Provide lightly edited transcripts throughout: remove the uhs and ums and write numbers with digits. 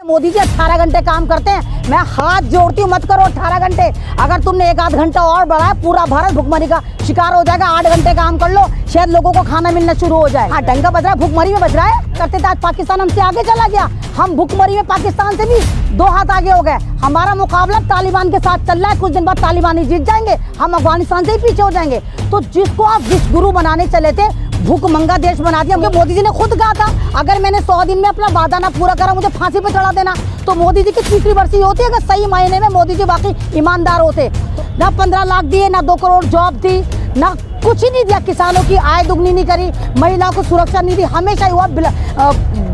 मोदी जी 18 घंटे काम करते हैं, मैं हाथ जोड़ती हूँ, मत करो 18 घंटे। अगर तुमने एक आध घंटा और बढ़ाया पूरा भारत भुखमरी का शिकार हो जाएगा। 8 घंटे काम कर लो, शायद लोगों को खाना मिलना शुरू हो जाए। हाँ, डंगा बज रहा है, भुखमरी में बज रहा है। करते थे, आज पाकिस्तान हमसे आगे चला गया। हम भुखमरी में पाकिस्तान से भी 2 हाथ आगे हो गए। हमारा मुकाबला तालिबान के साथ चल रहा है, कुछ दिन बाद तालिबान ही जीत जाएंगे, हम अफगानिस्तान से ही पीछे हो जाएंगे। तो जिसको आप विश्व गुरु बनाने चले थे, भूखमंगा देश बना दिया। क्योंकि मोदी जी ने खुद कहा था, अगर मैंने 100 दिन में अपना वादा ना पूरा करा, मुझे फांसी पे चढ़ा देना। तो मोदी जी की तीसरी वर्षी होती है, अगर सही मायने में मोदी जी वाकई ईमानदार होते। ना 15 लाख दिए, ना 2 करोड़ जॉब दी, ना कुछ ही नहीं दिया। किसानों की आय दुगनी नहीं करी, महिलाओं को सुरक्षा नहीं दी। हमेशा हुआ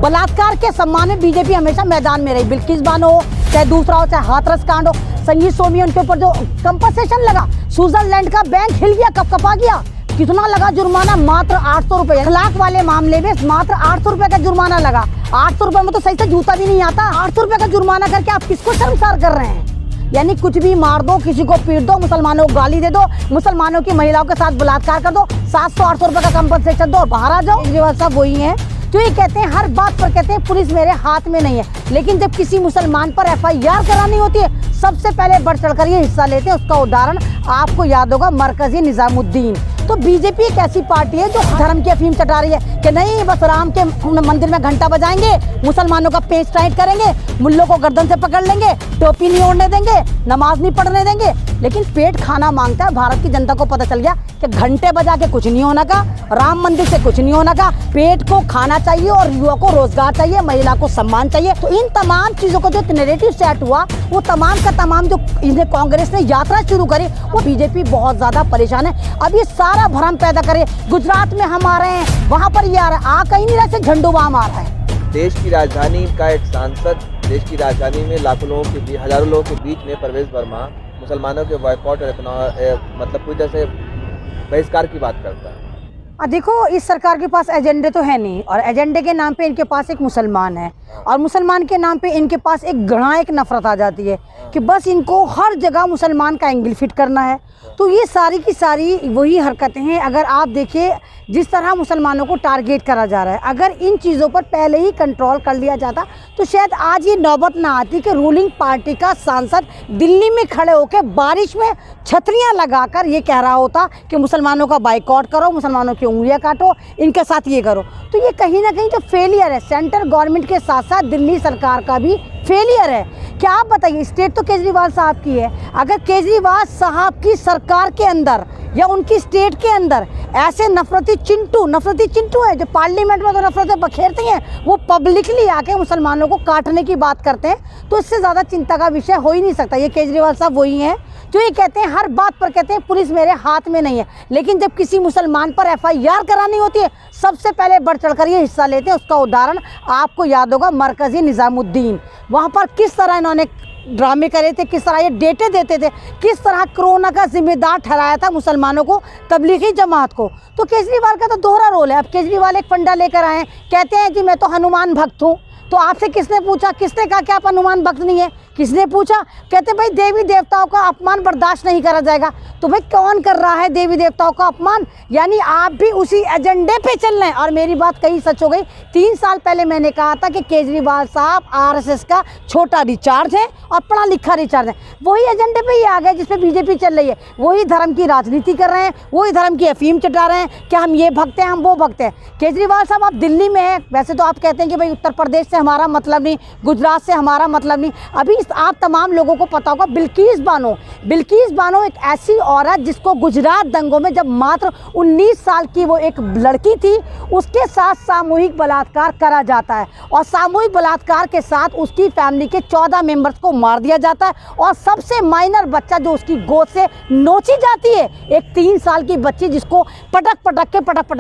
बलात्कार के सम्मान में बीजेपी हमेशा मैदान में रही। बिल्किस बानो हो, चाहे दूसरा हो, चाहे हाथरस कांड हो, संगीत सोमी, उनके ऊपर जो कंपनसेशन लगा, स्विट्जरलैंड का बैंक हिल गया, कपकपा गया। कितना लगा जुर्माना? मात्र 800 रुपए। 1 लाख वाले मामले में मात्र 800 रुपए का जुर्माना लगा। 800 रुपए में तो सही से जूता भी नहीं आता। 800 रुपए का जुर्माना करके आप किसको शर्मसार कर रहे हैं? यानी कुछ भी मार दो, किसी को पीट दो, मुसलमानों को गाली दे दो, मुसलमानों की महिलाओं के साथ बलात्कार कर दो, 700-800 रुपए का कंपनसेशन दो और बाहर आ जाओ। केजरीवाल साहब वही हैं जो ये कहते हैं, हर बात पर कहते हैं पुलिस मेरे हाथ में नहीं है, लेकिन जब किसी मुसलमान पर FIR करानी होती है, सबसे पहले बढ़ चढ़कर ये हिस्सा लेते हैं। उसका उदाहरण आपको याद होगा, मरकजी निजामुद्दीन। तो बीजेपी एक ऐसी पार्टी है जो धर्म की अफीम चटा रही है कि नहीं, बस राम के मंदिर में घंटा बजाएंगे, मुसलमानों का पेच टाइट करेंगे, मुल्लों को गर्दन से पकड़ लेंगे, टोपी नहीं ओढ़ने देंगे, नमाज नहीं पढ़ने देंगे। लेकिन पेट खाना मांगता है। भारत की जनता को पता चल गया कि घंटे बजा के कुछ नहीं होना का, राम मंदिर से कुछ नहीं होना का। पेट को खाना चाहिए और युवा को रोजगार चाहिए, महिला को सम्मान चाहिए। तो इन तमाम चीजों को जो नैरेटिव सेट हुआ, वो तमाम का तमाम जो इन्हें कांग्रेस ने यात्रा शुरू करी, वो बीजेपी बहुत ज्यादा परेशान है। अब ये सारा भ्रम पैदा करे, गुजरात में हम आ रहे हैं, वहां पर ये आ रहा है, आ कहीं नहीं रहे, झंडू बाम आ रहा है। देश की राजधानी का एक सांसद, देश की राजधानी में लाखों लोगों के, हजारों लोगों के बीच में प्रवेश वर्मा मुसलमानों के बॉयकॉट और मतलब पूरी तरह से बहिष्कार की बात करता है। देखो, इस सरकार के पास एजेंडे तो है नहीं, और एजेंडे के नाम पे इनके पास एक मुसलमान है, और मुसलमान के नाम पे इनके पास एक घृणा, एक नफरत आ जाती है कि बस इनको हर जगह मुसलमान का एंगल फिट करना है। तो ये सारी की सारी वही हरकतें हैं। अगर आप देखिए, जिस तरह मुसलमानों को टारगेट करा जा रहा है, अगर इन चीज़ों पर पहले ही कंट्रोल कर लिया जाता तो शायद आज ये नौबत ना आती कि रूलिंग पार्टी का सांसद दिल्ली में खड़े होकर बारिश में छतरियां लगाकर ये कह रहा होता कि मुसलमानों का बाइकआउट करो, मुसलमानों की उंगलियां काटो, इनके साथ ये करो। तो ये कहीं ना कहीं जो फेलियर है सेंट्रल गवर्नमेंट के साथ साथ दिल्ली सरकार का भी फेलियर है। क्या आप बताइए, स्टेट तो केजरीवाल साहब की है, अगर केजरीवाल साहब की सरकार के अंदर या उनकी स्टेट के अंदर ऐसे नफरती चिंटू है जो पार्लियामेंट में तो नफरतें बखेरते हैं, वो पब्लिकली आके मुसलमानों को काटने की बात करते हैं, तो इससे ज़्यादा चिंता का विषय हो ही नहीं सकता। ये केजरीवाल साहब वही हैं जो ये कहते हैं, हर बात पर कहते हैं पुलिस मेरे हाथ में नहीं है, लेकिन जब किसी मुसलमान पर FIR करानी होती है, सबसे पहले बढ़ चढ़कर ये हिस्सा लेते हैं। उसका उदाहरण आपको याद होगा, मरकजी निजामुद्दीन। वहाँ पर किस तरह इन्होंने ड्रामे करे थे, किस तरह ये डेटे देते थे, किस तरह कोरोना का जिम्मेदार ठहराया था मुसलमानों को, तबलीगी जमात को। तो केजरीवाल का तो दोहरा रोल है। अब केजरीवाल एक फंडा लेकर आए, कहते हैं जी मैं तो हनुमान भक्त हूँ। तो आपसे किसने पूछा, किसने कहा कि आप हनुमान भक्त नहीं है? किसने पूछा? कहते भाई देवी देवताओं का अपमान बर्दाश्त नहीं करा जाएगा। तो भाई कौन कर रहा है देवी देवताओं का अपमान? यानी आप भी उसी एजेंडे पे चल रहे हैं। और मेरी बात कहीं सच हो गई, 3 साल पहले मैंने कहा था कि केजरीवाल साहब RSS का छोटा रिचार्ज है और पढ़ा लिखा रिचार्ज है। वही एजेंडे पे ही आ गए जिसपे बीजेपी चल रही है। वही धर्म की राजनीति कर रहे हैं, वही धर्म की अफीम चटा रहे हैं कि हम ये भक्त हैं, हम वो भक्त हैं। केजरीवाल साहब आप दिल्ली में हैं, वैसे तो आप कहते हैं कि भाई उत्तर प्रदेश से हमारा मतलब नहीं, गुजरात से हमारा मतलब नहीं। अभी आप तमाम लोगों को पता होगा, बिल्किस बानो एक ऐसी औरत जिसको गुजरात दंगों में जब मात्र 19 साल की वो एक लड़की थी, उसके साथ सामूहिक बलात्कार करा जाता है, और सामूहिक बलात्कार के साथ उसकी फैमिली के 14 मेंबर्स को मार दिया जाता है, और सबसे माइनर बच्चा जो उसकी गोद से नोची जाती है, एक 3 साल की बच्ची जिसको पटक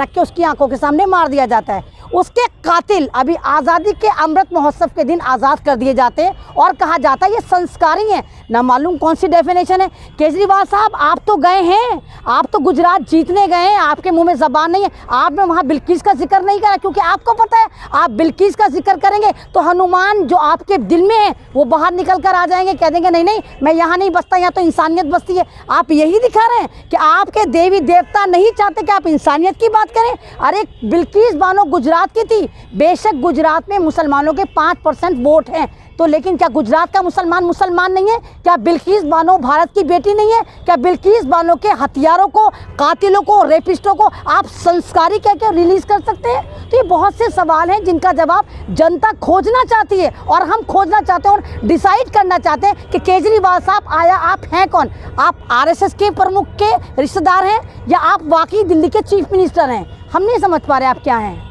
के उसकी आंखों के सामने मार दिया जाता है। उसके कातिल अभी आज़ादी के अमृत महोत्सव के दिन आज़ाद कर दिए जाते हैं, और कहा जाता है ये संस्कारी हैं। ना मालूम कौन सी डेफिनेशन है। केजरीवाल साहब आप तो गए हैं, आप तो गुजरात जीतने गए हैं, आपके मुंह में ज़बान नहीं है, आपने वहाँ बिल्किस का जिक्र नहीं करा, क्योंकि आपको पता है आप बिल्किस का जिक्र करेंगे तो हनुमान जो आपके दिल में है वो बाहर निकल कर आ जाएंगे, कह देंगे नहीं मैं यहाँ नहीं बसता, यहाँ तो इंसानियत बसती है। आप यही दिखा रहे हैं कि आपके देवी देवता नहीं चाहते कि आप इंसानियत की बात करें। अरे बिल्किस बानो गुजरात की थी, बेशक गुजरात में मुसलमानों के 5% वोट हैं, तो लेकिन क्या गुजरात का मुसलमान मुसलमान नहीं है? क्या बिल्किस बानो भारत की बेटी नहीं है? क्या बिल्किस बानो के हथियारों को, कातिलों को, रेपिस्टों को आप संस्कारी कह के रिलीज़ कर सकते हैं? तो ये बहुत से सवाल हैं जिनका जवाब जनता खोजना चाहती है और हम खोजना चाहते हैं और डिसाइड करना चाहते हैं कि केजरीवाल साहब आया आप हैं कौन? आप आरएसएस के प्रमुख के रिश्तेदार हैं या आप वाकई दिल्ली के चीफ मिनिस्टर हैं? हम नहीं समझ पा रहे आप क्या हैं।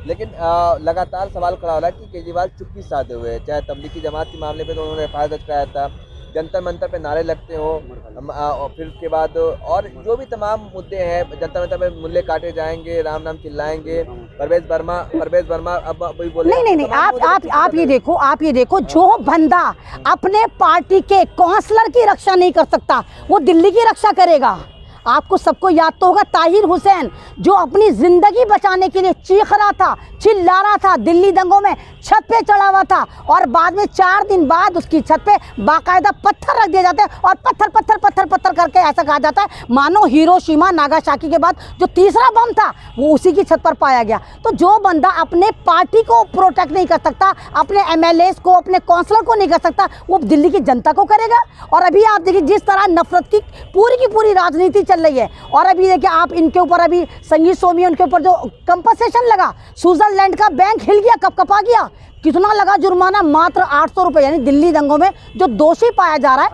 लेकिन लगातार सवाल खड़ा हो रहा है कि केजरीवाल चुप्पी साधे हुए हैं। चाहे तबलीगी जमात के मामले पे तो उन्होंने एफआईआर दर्ज कराया था, जंतर मंतर पे नारे लगते हो, फिर उसके बाद और जो भी तमाम मुद्दे हैं, जंतर मंतर पे मुल्ले काटे जाएंगे, राम नाम चिल्लाएंगे, परवेज वर्मा अब अभी बोले नहीं आप ये देखो जो बंदा अपने पार्टी के काउंसलर की रक्षा नहीं कर सकता वो दिल्ली की रक्षा करेगा। आपको सबको याद तो होगा ताहिर हुसैन जो अपनी ज़िंदगी बचाने के लिए चीख रहा था, चिल्ला रहा था, दिल्ली दंगों में छत पे चढ़ा हुआ था और बाद में 4 दिन बाद उसकी छत पे बाकायदा पत्थर रख दिए जाते हैं और पत्थर करके ऐसा कहा जाता है मानो हिरोशिमा नागासाकी के बाद जो तीसरा बम था वो उसी की छत पर पाया गया। तो जो बंदा अपने पार्टी को प्रोटेक्ट नहीं कर सकता, अपने एमएलएस को, अपने काउंसलर को नहीं कर सकता, वो दिल्ली की जनता को करेगा। और अभी आप देखिए जिस तरह नफरत की पूरी राजनीति चल रही है और अभी देखिए आप इनके ऊपर अभी संगीत सोमी उनके ऊपर जो कंपनसेशन लगा, स्विट्जरलैंड का बैंक हिल गया, कपकपा गया। कितना लगा जुर्माना? मात्र 800 रुपये। यानी दिल्ली दंगों में जो दोषी पाया जा रहा है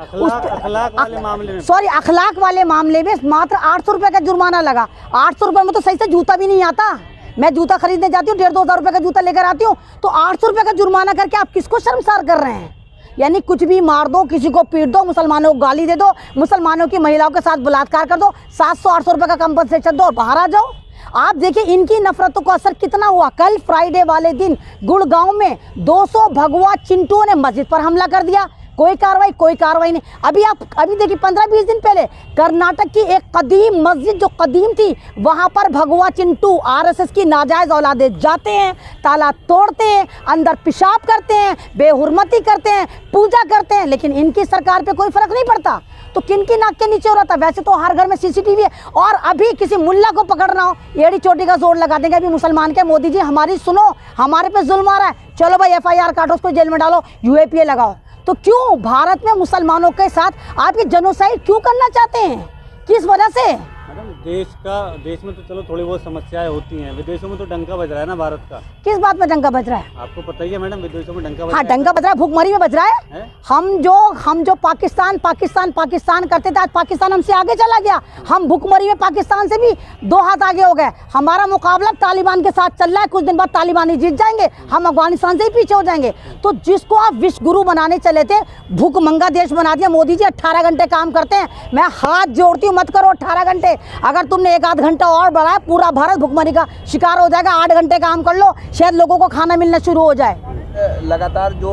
अखलाक वाले मामले में मात्र 800 रुपये का जुर्माना लगा। 800 रुपये में तो सही से जूता भी नहीं आता। मैं जूता खरीदने जाती हूँ 1,500-2,000 रुपये का जूता लेकर आती हूँ, तो 800 रुपये का जुर्माना करके आप किसको शर्मसार कर रहे हैं? यानी कुछ भी मार दो, किसी को पीट दो, मुसलमानों को गाली दे दो, मुसलमानों की महिलाओं के साथ बलात्कार कर दो, 700-800 रुपये का कंपनसेशन दो और बाहर आ जाओ। आप देखिए इनकी नफरतों को असर कितना हुआ। कल फ्राइडे वाले दिन गुड़गांव में 200 भगवा चिंटुओं ने मस्जिद पर हमला कर दिया, कोई कार्रवाई नहीं। अभी देखिए 15-20 दिन पहले कर्नाटक की एक कदीम मस्जिद जो कदीम थी वहाँ पर भगवा चिंटू आरएसएस की नाजायज़ औलादें जाते हैं, ताला तोड़ते हैं, अंदर पेशाब करते हैं, बेहुरमती करते हैं, पूजा करते हैं, लेकिन इनकी सरकार पे कोई फ़र्क नहीं पड़ता। तो किनकी नाक के नीचे हो रहा था? वैसे तो हर घर में सीसीटीवी है और अभी किसी मुल्ला को पकड़ना हो एड़ी चोटी का जोर लगा देंगे अभी मुसलमान के। मोदी जी हमारी सुनो, हमारे पे जुल्म आ रहा है, चलो भाई एफआईआर काटो, उसको जेल में डालो, यूएपीए लगाओ। तो क्यों भारत में मुसलमानों के साथ आप ये जेनोसाइड क्यों करना चाहते हैं? किस वजह से? मैडम देश में तो चलो थोड़ी बहुत समस्याएं होती हैं, विदेशों में तो डंका बज रहा है ना भारत का। किस बात में डंका बज रहा है? आपको पता ही है मैडम, विदेशों में डंका बज हाँ रहा है। डंका बज रहा है, भूखमरी में बज रहा है। हम जो पाकिस्तान करते थे, आज पाकिस्तान हमसे आगे चला गया। हम भूखमरी में पाकिस्तान से भी 2 हाथ आगे हो गए। हमारा मुकाबला तालिबान के साथ चल रहा है, कुछ दिन बाद तालिबान ही जीत जाएंगे, हम अफगानिस्तान से ही पीछे हो जाएंगे। तो जिसको आप विश्व गुरु बनाने चले थे, भूखमंगा देश बना दिया। मोदी जी 18 घंटे काम करते हैं, मैं हाथ जोड़ती हूँ मत करो 18 घंटे। अगर तुमने 1-8 घंटा और बढ़ाया पूरा भारत भूखमरी का शिकार हो जाएगा। 8 घंटे काम कर लो, शायद लोगों को खाना मिलना शुरू हो जाए। लगातार जो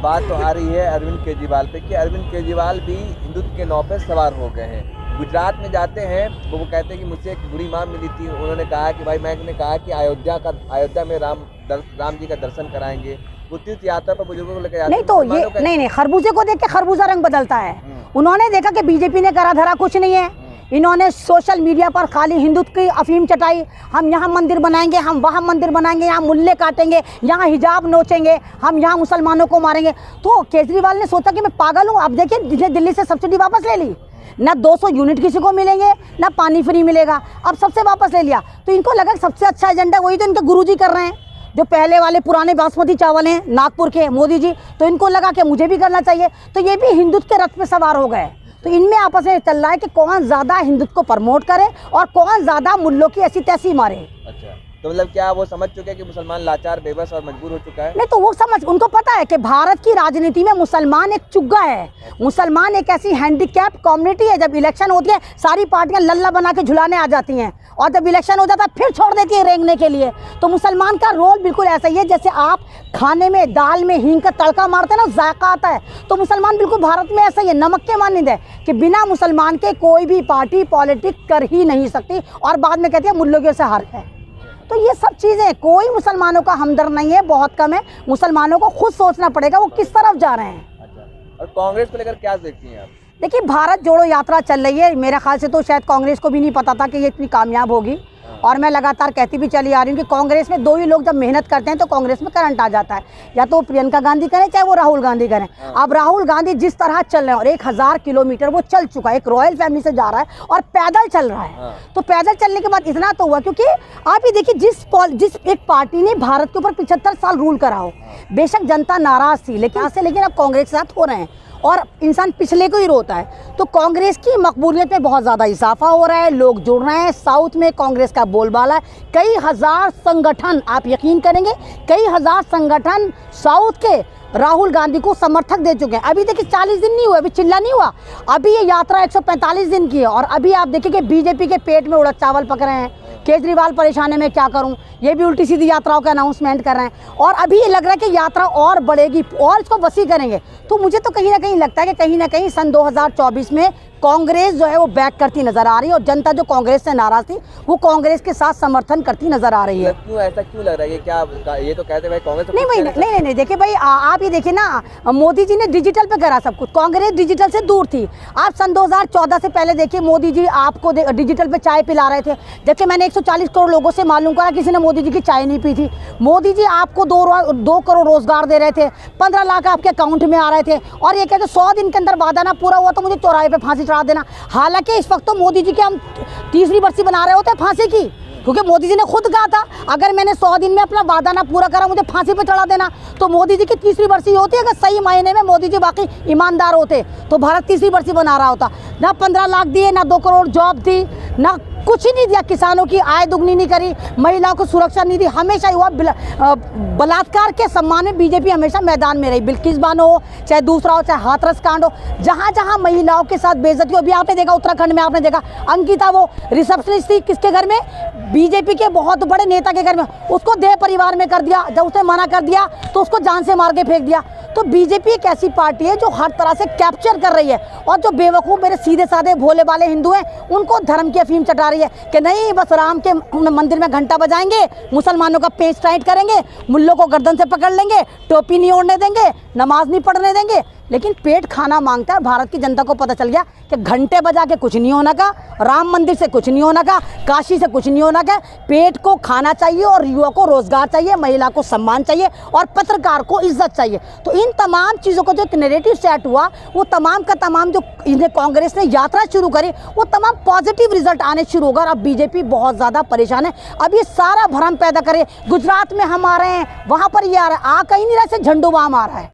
बात तो आ रही है अरविंद केजरीवाल पे कि अरविंद केजरीवाल भी हिंदुत्व के नाव पे सवार हो गए हैं। गुजरात में जाते हैं वो कहते हैं कि मुझसे एक बुरी माँ मिली थी, उन्होंने कहा कि भाई मैंने कहा कि अयोध्या में राम जी का दर्शन कराएंगे। वो तीर्थ यात्रा पर बुजुर्गों को लेकर जाते नहीं तो ये नहीं खरबूजे को देख के खरबूजा रंग बदलता है। उन्होंने देखा कि बीजेपी ने करा धरा कुछ नहीं है, इन्होंने सोशल मीडिया पर खाली हिंदुत्व की अफीम चटाई। हम यहाँ मंदिर बनाएंगे, हम वहाँ मंदिर बनाएंगे, यहाँ मुल्ले काटेंगे, यहाँ हिजाब नोचेंगे, हम यहाँ मुसलमानों को मारेंगे। तो केजरीवाल ने सोचा कि मैं पागल हूँ। अब देखिए जिसने दिल्ली से सब्सिडी वापस ले ली, ना 200 यूनिट किसी को मिलेंगे, ना पानी फ्री मिलेगा, अब सबसे वापस ले लिया। तो इनको लगा सबसे अच्छा एजेंडा वही तो इनके गुरुजी कर रहे हैं, जो पहले वाले पुराने बासमती चावल हैं नागपुर के मोदी जी। तो इनको लगा कि मुझे भी करना चाहिए, तो ये भी हिंदुत्व के रथ पे सवार हो गए। तो इनमें आपस में चल रहा है कि कौन ज़्यादा हिंदुत्व को प्रमोट करे और कौन ज़्यादा मुल्लों की ऐसी तैसी मारे। अच्छा, तो मतलब क्या वो समझ चुके हैं कि मुसलमान लाचार, बेबस और मजबूर हो चुका है? नहीं तो वो उनको पता है कि भारत की राजनीति में मुसलमान एक चुग्गा है, मुसलमान एक ऐसी हैंडीकैप कम्युनिटी है। जब इलेक्शन होती है सारी पार्टियां लल्ला बना के झुलाने आ जाती हैं और जब इलेक्शन हो जाता है फिर छोड़ देती है रेंगने के लिए। तो मुसलमान का रोल बिल्कुल ऐसा ही है जैसे आप खाने में दाल में हींग का तड़का मारते हैं ना, जायका आता है। तो मुसलमान बिल्कुल भारत में ऐसा ही है, नमक के मानंद है कि बिना मुसलमान के कोई भी पार्टी पॉलिटिक्स कर ही नहीं सकती और बाद में कहती है मुल्लों से हार है। तो ये सब चीज़ें, कोई मुसलमानों का हमदर्द नहीं है, बहुत कम है। मुसलमानों को खुद सोचना पड़ेगा वो किस तरफ जा रहे हैं। अच्छा, और कांग्रेस को लेकर क्या देखती हैं आप? देखिए भारत जोड़ो यात्रा चल रही है, मेरे ख्याल से तो शायद कांग्रेस को भी नहीं पता था कि ये इतनी कामयाब होगी। और मैं लगातार कहती भी चली आ रही हूँ कि कांग्रेस में दो ही लोग जब मेहनत करते हैं तो कांग्रेस में करंट आ जाता है, या तो प्रियंका गांधी करें चाहे वो राहुल गांधी करें। अब राहुल गांधी जिस तरह चल रहे हैं और 1000 किलोमीटर वो चल चुका है, एक रॉयल फैमिली से जा रहा है और पैदल चल रहा है। तो पैदल चलने के बाद इतना तो हुआ, क्योंकि आप ये देखिए जिस एक पार्टी ने भारत के ऊपर 75 साल रूल करा हो, बेशक जनता नाराज थी लेकिन अब कांग्रेस के साथ हो रहे हैं और इंसान पिछले को ही रोता है। तो कांग्रेस की मकबूलियत में बहुत ज़्यादा इजाफा हो रहा है, लोग जुड़ रहे हैं। साउथ में कांग्रेस का बोलबाला है, कई हजार संगठन, आप यकीन करेंगे कई हजार संगठन साउथ के राहुल गांधी को समर्थक दे चुके हैं। अभी देखिए 40 दिन नहीं हुए, अभी चिल्ला नहीं हुआ, अभी ये यात्रा 145 दिन की है। और अभी आप देखिए कि बीजेपी के पेट में उड़द चावल पक रहे हैं। केजरीवाल परेशान है, मैं क्या करूं, ये भी उल्टी सीधी यात्राओं का अनाउंसमेंट कर रहे हैं। और अभी ये लग रहा है कि यात्रा और बढ़ेगी और इसको वसी करेंगे। तो मुझे तो कहीं ना कहीं लगता है कि कहीं ना कहीं सन 2024 में कांग्रेस जो है वो बैक करती नजर आ रही है और जनता जो कांग्रेस से नाराज थी वो कांग्रेस के साथ समर्थन करती नजर आ रही है। क्यों ऐसा क्यों लग रहा है? क्या ये तो कहते भाई कांग्रेस नहीं, देखिए भाई आप ये देखिए ना, मोदी जी ने डिजिटल पे करा सब कुछ, कांग्रेस डिजिटल से दूर थी। आप सन 2014 से पहले देखिए मोदी जी आपको डिजिटल पे चाय पिला रहे थे। देखिए मैंने 140 करोड़ लोगों से मालूम करा किसी ने मोदी जी की चाय नहीं पी थी। मोदी जी आपको 2 करोड़ रोजगार दे रहे थे, 15 लाख आपके अकाउंट में आ रहे थे और ये कहते 100 दिन के अंदर वादा ना पूरा हुआ तो मुझे चौराहे पे फांसी चढ़ा देना। हालांकि इस वक्त तो मोदी जी के हम तीसरी बरसी बना रहे होते फांसी की, क्योंकि मोदी जी ने खुद कहा था अगर मैंने 100 दिन में अपना वादा ना पूरा करा मुझे फांसी पे चढ़ा देना। तो मोदी जी की तीसरी बरसी होती है, अगर सही मायने में मोदी जी बाकी ईमानदार होते तो भारत तीसरी बरसी बना रहा होता। ना 15 लाख दिए, ना 2 करोड़ जॉब दी, ना कुछ ही नहीं दिया, किसानों की आय दुगनी नहीं करी, महिलाओं को सुरक्षा नहीं दी। हमेशा हुआ बलात्कार के सम्मान में बीजेपी हमेशा मैदान में रही। बिल्किस बानो हो चाहे दूसरा हो, चाहे हाथरस कांड हो, जहाँ जहाँ महिलाओं के साथ बेइज्जती हो। अभी आपने देखा उत्तराखंड में, आपने देखा अंकिता वो रिसेप्शनिस्ट थी किसके घर में, बीजेपी के बहुत बड़े नेता के घर में, उसको देह परिवार में कर दिया। जब उसने मना कर दिया तो उसको जान से मार के फेंक दिया। तो बीजेपी एक ऐसी पार्टी है जो हर तरह से कैप्चर कर रही है और जो बेवकूफ़ मेरे सीधे साधे भोले वाले हिंदू हैं उनको धर्म की अफीम चटा रही है कि नहीं बस राम के मंदिर में घंटा बजाएंगे, मुसलमानों का पेच टाइट करेंगे, मुल्लों को गर्दन से पकड़ लेंगे, टोपी नहीं ओढ़ने देंगे, नमाज नहीं पढ़ने देंगे। लेकिन पेट खाना मांगता है। भारत की जनता को पता चल गया कि घंटे बजा के कुछ नहीं होना का, राम मंदिर से कुछ नहीं होना का, काशी से कुछ नहीं होना का। पेट को खाना चाहिए और युवा को रोजगार चाहिए, महिला को सम्मान चाहिए और पत्रकार को इज्जत चाहिए। तो इन तमाम चीज़ों को जो एक नैरेटिव सेट हुआ वो तमाम का तमाम जो इन्हें कांग्रेस ने यात्रा शुरू करी वो तमाम पॉजिटिव रिजल्ट आने शुरू होगा। और अब बीजेपी बहुत ज़्यादा परेशान है। अब ये सारा भ्रम पैदा करे, गुजरात में हम आ रहे हैं, वहाँ पर ये आ रहा है, आ कहीं नहीं रहा, झंडू बाम आ रहा है।